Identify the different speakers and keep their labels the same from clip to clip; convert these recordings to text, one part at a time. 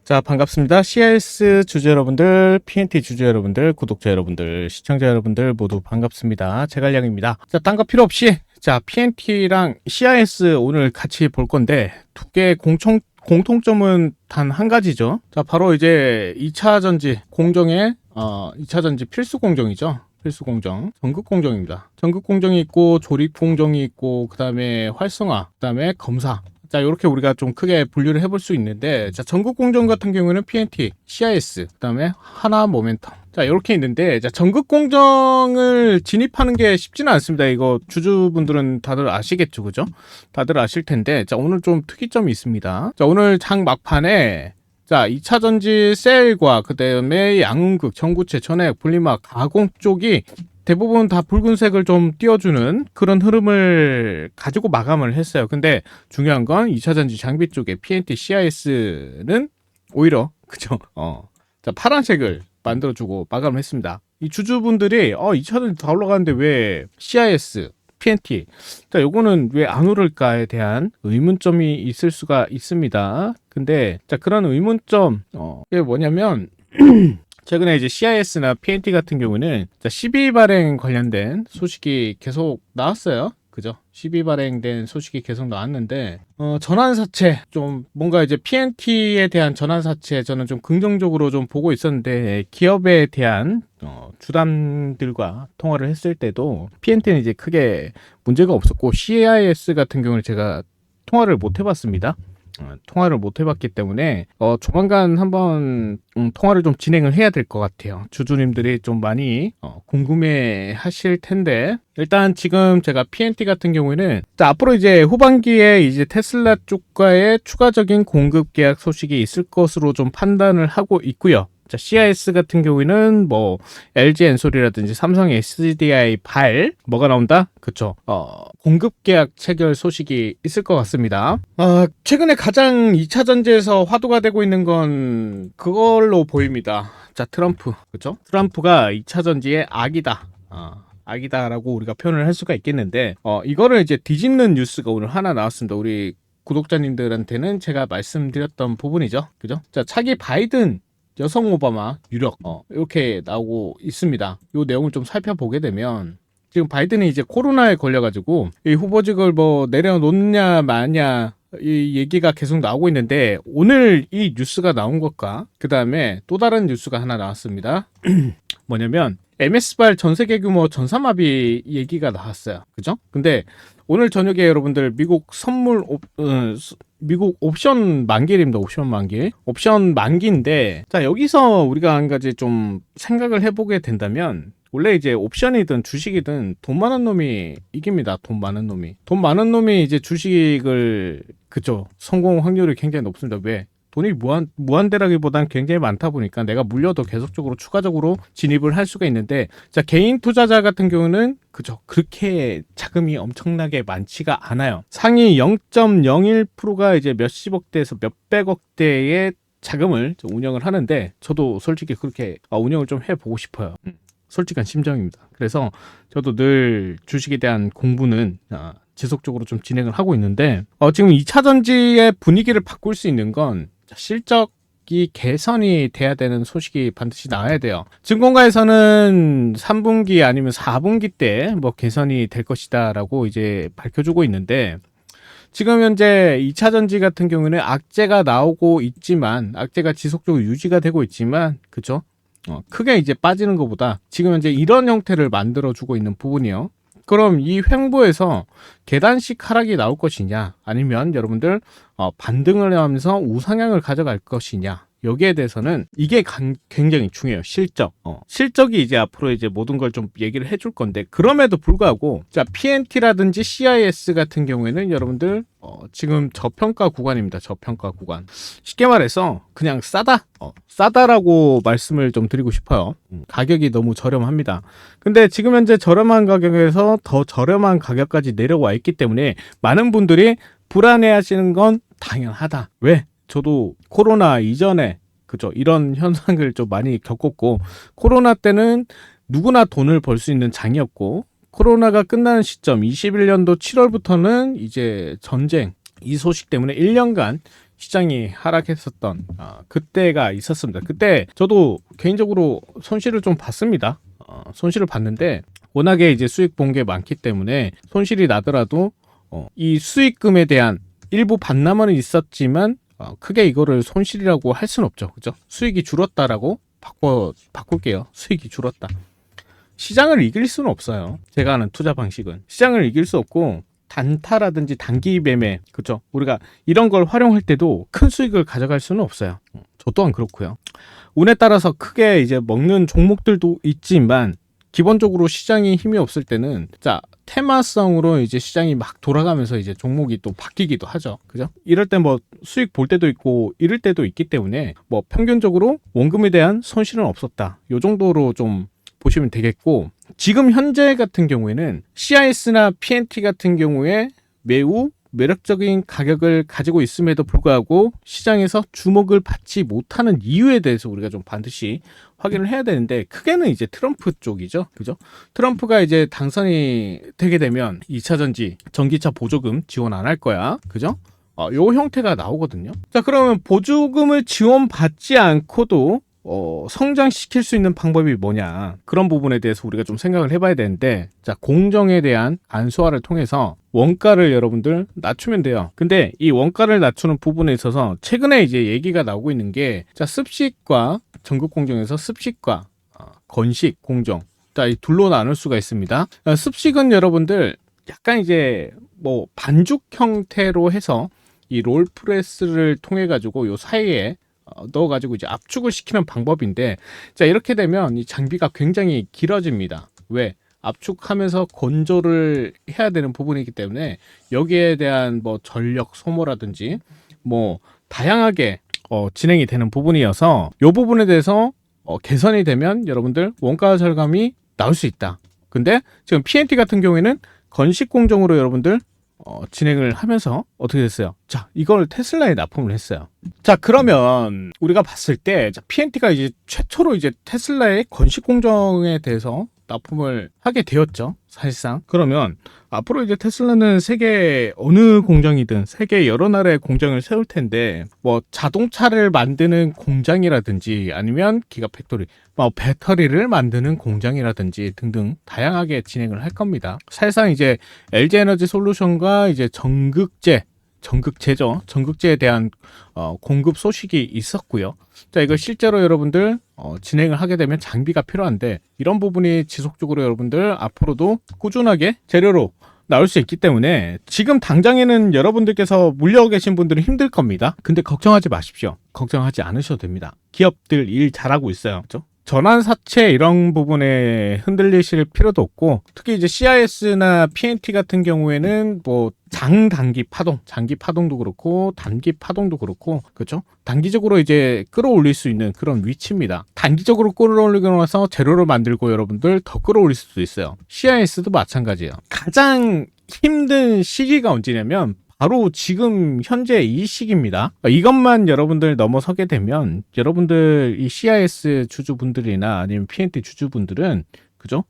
Speaker 1: 자, 반갑습니다. CRS 주주 여러분들, PNT 주주 여러분들, 구독자 여러분들, 시청자 여러분들 모두 반갑습니다. 제갈량입니다. 자, 딴 거 필요 없이 자, PNT랑 CRS 오늘 같이 볼 건데 두 개의 공통점은 단 한 가지죠. 자, 바로 이제 2차 전지 공정의 2차 전지 필수 공정이죠. 필수 공정, 전극 공정입니다. 전극 공정이 있고 조립 공정이 있고 그다음에 활성화, 그다음에 검사. 자, 이렇게 우리가 좀 크게 분류를 해볼 수 있는데, 자, 전극 공정 같은 경우에는 PNT, CIS, 그다음에 하나 모멘텀. 자, 이렇게 있는데, 자, 전극 공정을 진입하는 게 쉽지는 않습니다. 이거 주주분들은 다들 아시겠죠, 그죠? 다들 아실 텐데, 자, 오늘 좀 특이점이 있습니다. 자, 오늘 장 막판에 자, 2차 전지 셀과 그다음에 양극, 전구체, 전해액, 분리막, 가공 쪽이 대부분 다 붉은색을 좀 띄워주는 그런 흐름을 가지고 마감을 했어요. 근데 중요한 건 2차 전지 장비 쪽에 PNT, CIS는 오히려 그죠? 자, 파란색을 만들어주고 마감을 했습니다. 이 주주분들이 2차 전지 다 올라가는데 왜 CIS, PNT, 자, 요거는 왜 안 오를까에 대한 의문점이 있을 수가 있습니다. 근데 자, 그런 의문점 이게 뭐냐면 최근에 이제 CIS나 PNT 같은 경우는 12 발행 관련된 소식이 계속 나왔어요. 그죠? 12 발행된 소식이 계속 나왔는데 전환사채 좀 뭔가 이제 PNT에 대한 전환사채 저는 좀 긍정적으로 좀 보고 있었는데 기업에 대한 주담들과 통화를 했을 때도 PNT는 이제 크게 문제가 없었고 CIS 같은 경우는 제가 통화를 못 해봤습니다. 통화를 못 해봤기 때문에 조만간 한번 통화를 좀 진행을 해야 될 것 같아요. 주주님들이 좀 많이 궁금해 하실 텐데 일단 지금 제가 PNT 같은 경우에는 자, 앞으로 이제 후반기에 이제 테슬라 쪽과의 추가적인 공급 계약 소식이 있을 것으로 좀 판단을 하고 있고요. 자, CIS 같은 경우에는 뭐 LG 엔솔이라든지 삼성 SDI 발 뭐가 나온다? 그쵸? 공급 계약 체결 소식이 있을 것 같습니다. 최근에 가장 2차 전지에서 화두가 되고 있는 건 그걸로 보입니다. 자, 트럼프. 그쵸? 트럼프가 2차 전지의 악이다. 악이다라고 우리가 표현을 할 수가 있겠는데 이거를 이제 뒤집는 뉴스가 오늘 하나 나왔습니다. 우리 구독자님들한테는 제가 말씀드렸던 부분이죠. 그죠? 자, 차기 바이든 여성 오바마 유력 이렇게 나오고 있습니다. 이 내용을 좀 살펴보게 되면 지금 바이든이 이제 코로나에 걸려가지고 이 후보직을 뭐 내려놓느냐 마냐 이 얘기가 계속 나오고 있는데 오늘 이 뉴스가 나온 것과 그 다음에 또 다른 뉴스가 하나 나왔습니다. 뭐냐면 MS발 전 세계 규모 전사마비 얘기가 나왔어요. 그죠? 근데 오늘 저녁에 여러분들 미국 옵션 만기입니다. 옵션 만기. 옵션 만기인데 자, 여기서 우리가 한 가지 좀 생각을 해보게 된다면 원래 이제 옵션이든 주식이든 돈 많은 놈이 이깁니다. 돈 많은 놈이. 돈 많은 놈이 이제 주식을 그죠? 성공 확률이 굉장히 높습니다. 왜? 돈이 무한대라기보단 굉장히 많다 보니까 내가 물려도 계속적으로 추가적으로 진입을 할 수가 있는데 자, 개인 투자자 같은 경우는 그죠? 그렇게 자금이 엄청나게 많지가 않아요. 상위 0.01%가 이제 몇십억대에서 몇백억대의 자금을 운영을 하는데 저도 솔직히 그렇게 운영을 좀 해보고 싶어요. 솔직한 심정입니다. 그래서 저도 늘 주식에 대한 공부는 지속적으로 좀 진행을 하고 있는데 지금 2차 전지의 분위기를 바꿀 수 있는 건 실적이 개선이 돼야 되는 소식이 반드시 나와야 돼요. 증권가에서는 3분기 아니면 4분기 때 뭐 개선이 될 것이다 라고 이제 밝혀주고 있는데 지금 현재 2차 전지 같은 경우는 악재가 나오고 있지만 악재가 지속적으로 유지가 되고 있지만 그쵸? 크게 이제 빠지는 것보다 지금 현재 이런 형태를 만들어주고 있는 부분이요. 그럼 이 횡보에서 계단식 하락이 나올 것이냐 아니면 여러분들 반등을 하면서 우상향을 가져갈 것이냐 여기에 대해서는 이게 굉장히 중요해요. 실적이 이제 앞으로 이제 모든 걸 좀 얘기를 해줄 건데 그럼에도 불구하고 자, PNT라든지 CIS 같은 경우에는 여러분들 지금 저평가 구간입니다. 저평가 구간. 쉽게 말해서 그냥 싸다라고 말씀을 좀 드리고 싶어요. 가격이 너무 저렴합니다. 근데 지금 현재 저렴한 가격에서 더 저렴한 가격까지 내려와 있기 때문에 많은 분들이 불안해하시는 건 당연하다. 왜? 저도 코로나 이전에 그죠, 이런 현상을 좀 많이 겪었고 코로나 때는 누구나 돈을 벌 수 있는 장이었고 코로나가 끝나는 시점 21년도 7월부터는 이제 전쟁 이 소식 때문에 1년간 시장이 하락했었던 그때가 있었습니다. 그때 저도 개인적으로 손실을 좀 봤습니다. 손실을 봤는데 워낙에 이제 수익 본 게 많기 때문에 손실이 나더라도 이 수익금에 대한 일부 반납은 있었지만 크게 이거를 손실이라고 할 수는 없죠. 그죠? 수익이 줄었다라고 바꿀게요. 수익이 줄었다. 시장을 이길 수는 없어요. 제가 하는 투자 방식은 시장을 이길 수 없고 단타라든지 단기 매매, 그죠? 우리가 이런 걸 활용할 때도 큰 수익을 가져갈 수는 없어요. 저 또한 그렇고요. 운에 따라서 크게 이제 먹는 종목들도 있지만 기본적으로 시장이 힘이 없을 때는 테마성으로 이제 시장이 막 돌아가면서 이제 종목이 또 바뀌기도 하죠. 그죠? 이럴 때 뭐 수익 볼 때도 있고 잃을 때도 있기 때문에 뭐 평균적으로 원금에 대한 손실은 없었다. 요 정도로 좀 보시면 되겠고, 지금 현재 같은 경우에는 CIS나 PNT 같은 경우에 매우 매력적인 가격을 가지고 있음에도 불구하고 시장에서 주목을 받지 못하는 이유에 대해서 우리가 좀 반드시 확인을 해야 되는데, 크게는 이제 트럼프 쪽이죠. 그죠? 트럼프가 이제 당선이 되게 되면 2차 전지, 전기차 보조금 지원 안 할 거야. 그죠? 요 형태가 나오거든요. 자, 그러면 보조금을 지원받지 않고도 성장시킬 수 있는 방법이 뭐냐, 그런 부분에 대해서 우리가 좀 생각을 해봐야 되는데, 공정에 대한 안수화를 통해서 원가를 여러분들 낮추면 돼요. 근데 이 원가를 낮추는 부분에 있어서 최근에 이제 얘기가 나오고 있는 게, 습식과 전국공정에서 습식과 건식 공정, 이 둘로 나눌 수가 있습니다. 습식은 여러분들 약간 이제 뭐 반죽 형태로 해서 이 롤프레스를 통해 가지고 요 사이에 넣어가지고 이제 압축을 시키는 방법인데, 이렇게 되면 이 장비가 굉장히 길어집니다. 왜? 압축하면서 건조를 해야 되는 부분이기 때문에 여기에 대한 뭐 전력 소모라든지 뭐 다양하게 진행이 되는 부분이어서 이 부분에 대해서 개선이 되면 여러분들 원가 절감이 나올 수 있다. 근데 지금 PNT 같은 경우에는 건식 공정으로 여러분들 진행을 하면서 어떻게 됐어요? 이걸 테슬라에 납품을 했어요. 그러면 우리가 봤을 때 PNT가 이제 최초로 이제 테슬라의 건식 공정에 대해서 납품을 하게 되었죠, 사실상. 그러면 앞으로 이제 테슬라는 세계 어느 공장이든 세계 여러 나라의 공장을 세울 텐데, 뭐 자동차를 만드는 공장이라든지 아니면 기가팩토리, 뭐 배터리를 만드는 공장이라든지 등등 다양하게 진행을 할 겁니다. 사실상 이제 LG 에너지 솔루션과 이제 전극제죠. 전극제에 대한 공급 소식이 있었고요. 이거 실제로 여러분들 진행을 하게 되면 장비가 필요한데, 이런 부분이 지속적으로 여러분들 앞으로도 꾸준하게 재료로 나올 수 있기 때문에 지금 당장에는 여러분들께서 물려 계신 분들은 힘들 겁니다. 근데 걱정하지 마십시오. 걱정하지 않으셔도 됩니다. 기업들 일 잘하고 있어요. 그렇죠? 전환사채 이런 부분에 흔들리실 필요도 없고, 특히 이제 CIS나 PNT 같은 경우에는 뭐 장기 파동도 그렇고 단기 파동도 그렇고, 그렇죠? 단기적으로 이제 끌어올릴 수 있는 그런 위치입니다. 단기적으로 끌어올리고 나서 재료를 만들고 여러분들 더 끌어올릴 수도 있어요. CIS도 마찬가지예요. 가장 힘든 시기가 언제냐면 바로 지금 현재 이 시기입니다. 이것만 여러분들 넘어서게 되면 여러분들 이 CIS 주주분들이나 아니면 PNT 주주분들은, 그죠?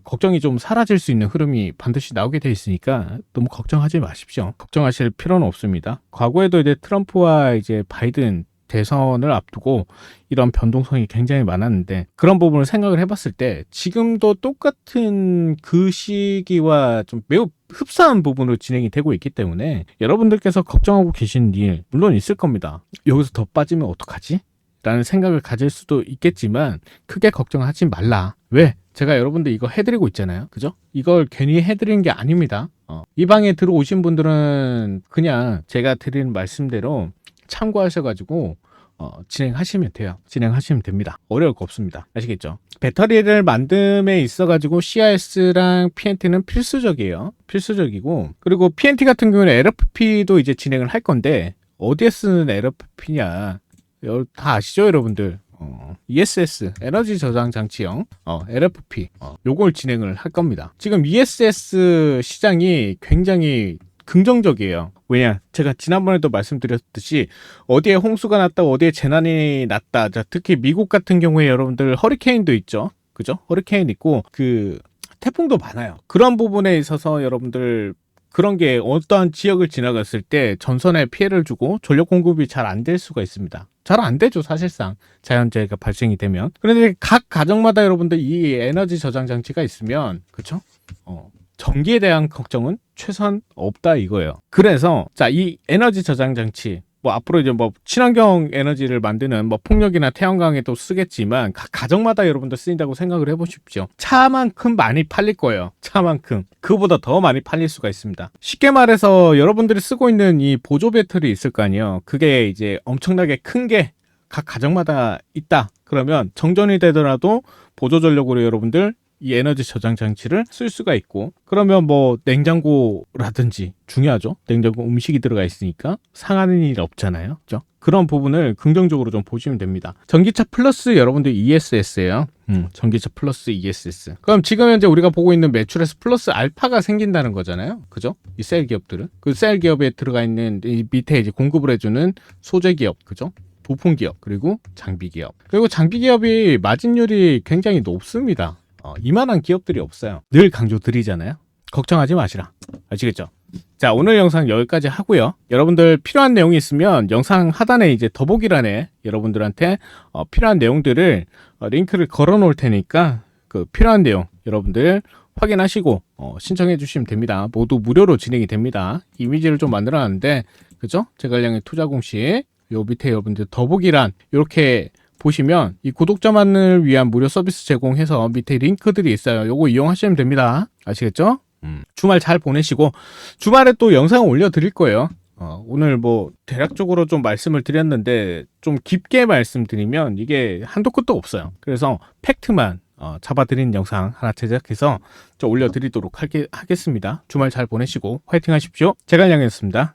Speaker 1: 걱정이 좀 사라질 수 있는 흐름이 반드시 나오게 돼 있으니까 너무 걱정하지 마십시오. 걱정하실 필요는 없습니다. 과거에도 이제 트럼프와 이제 바이든 대선을 앞두고 이런 변동성이 굉장히 많았는데, 그런 부분을 생각을 해봤을 때 지금도 똑같은 그 시기와 좀 매우 흡사한 부분으로 진행이 되고 있기 때문에 여러분들께서 걱정하고 계신 일 물론 있을 겁니다. 여기서 더 빠지면 어떡하지? 라는 생각을 가질 수도 있겠지만 크게 걱정하지 말라. 왜? 제가 여러분들 이거 해드리고 있잖아요. 그죠? 이걸 괜히 해드리는 게 아닙니다. 이 방에 들어오신 분들은 그냥 제가 드리는 말씀대로 참고하셔가지고 진행하시면 돼요. 진행하시면 됩니다. 어려울 거 없습니다. 아시겠죠? 배터리를 만듦에 있어가지고 CIS랑 PNT는 필수적이에요. 필수적이고, 그리고 PNT 같은 경우는 LFP도 이제 진행을 할 건데, 어디에 쓰는 LFP냐? 다 아시죠, 여러분들? ESS, 에너지 저장 장치형 LFP, 요걸 진행을 할 겁니다. 지금 ESS 시장이 굉장히 긍정적이에요. 왜냐? 제가 지난번에도 말씀드렸듯이 어디에 홍수가 났다, 어디에 재난이 났다. 특히 미국 같은 경우에 여러분들 허리케인도 있죠. 그죠? 허리케인 있고 그 태풍도 많아요. 그런 부분에 있어서 여러분들 그런 게 어떠한 지역을 지나갔을 때 전선에 피해를 주고 전력 공급이 잘 안 될 수가 있습니다. 잘 안 되죠, 사실상. 자연재해가 발생이 되면. 그런데 각 가정마다 여러분들 이 에너지 저장 장치가 있으면, 그쵸? 전기에 대한 걱정은 최소한 없다 이거예요. 그래서 자, 이 에너지 저장 장치 뭐 앞으로 이제 뭐 친환경 에너지를 만드는 뭐 풍력이나 태양광에도 쓰겠지만 각 가정마다 여러분들 쓰인다고 생각을 해보십시오. 차만큼 많이 팔릴 거예요. 차만큼. 그보다 더 많이 팔릴 수가 있습니다. 쉽게 말해서 여러분들이 쓰고 있는 이 보조 배터리 있을 거 아니에요. 그게 이제 엄청나게 큰 게 각 가정마다 있다. 그러면 정전이 되더라도 보조 전력으로 여러분들 이 에너지 저장 장치를 쓸 수가 있고, 그러면 뭐 냉장고라든지 중요하죠. 냉장고 음식이 들어가 있으니까 상하는 일 없잖아요. 그죠? 그런 부분을 긍정적으로 좀 보시면 됩니다. 전기차 플러스 여러분들 ESS예요. 전기차 플러스 ESS. 그럼 지금 현재 우리가 보고 있는 매출에서 플러스 알파가 생긴다는 거잖아요. 그죠? 이 셀 기업들은. 그 셀 기업에 들어가 있는 이 밑에 이제 공급을 해주는 소재 기업. 그죠? 부품 기업. 그리고 장비 기업. 그리고 장비 기업이 마진율이 굉장히 높습니다. 이만한 기업들이 없어요. 늘 강조드리잖아요. 걱정하지 마시라. 아시겠죠? 자, 오늘 영상 여기까지 하고요. 여러분들 필요한 내용이 있으면 영상 하단에 이제 더보기란에 여러분들한테 필요한 내용들을 링크를 걸어 놓을 테니까 그 필요한 내용 여러분들 확인하시고 신청해 주시면 됩니다. 모두 무료로 진행이 됩니다. 이미지를 좀 만들어 놨는데, 그죠? 제갈량의 투자 공식 요 밑에 여러분들 더보기란 이렇게 보시면 이 구독자만을 위한 무료 서비스 제공해서 밑에 링크들이 있어요. 요거 이용하시면 됩니다. 아시겠죠? 주말 잘 보내시고 주말에 또 영상 올려드릴 거예요. 오늘 뭐 대략적으로 좀 말씀을 드렸는데 좀 깊게 말씀드리면 이게 한도 끝도 없어요. 그래서 팩트만 잡아드린 영상 하나 제작해서 올려드리도록 하겠습니다. 주말 잘 보내시고 화이팅 하십시오. 제갈량이었습니다.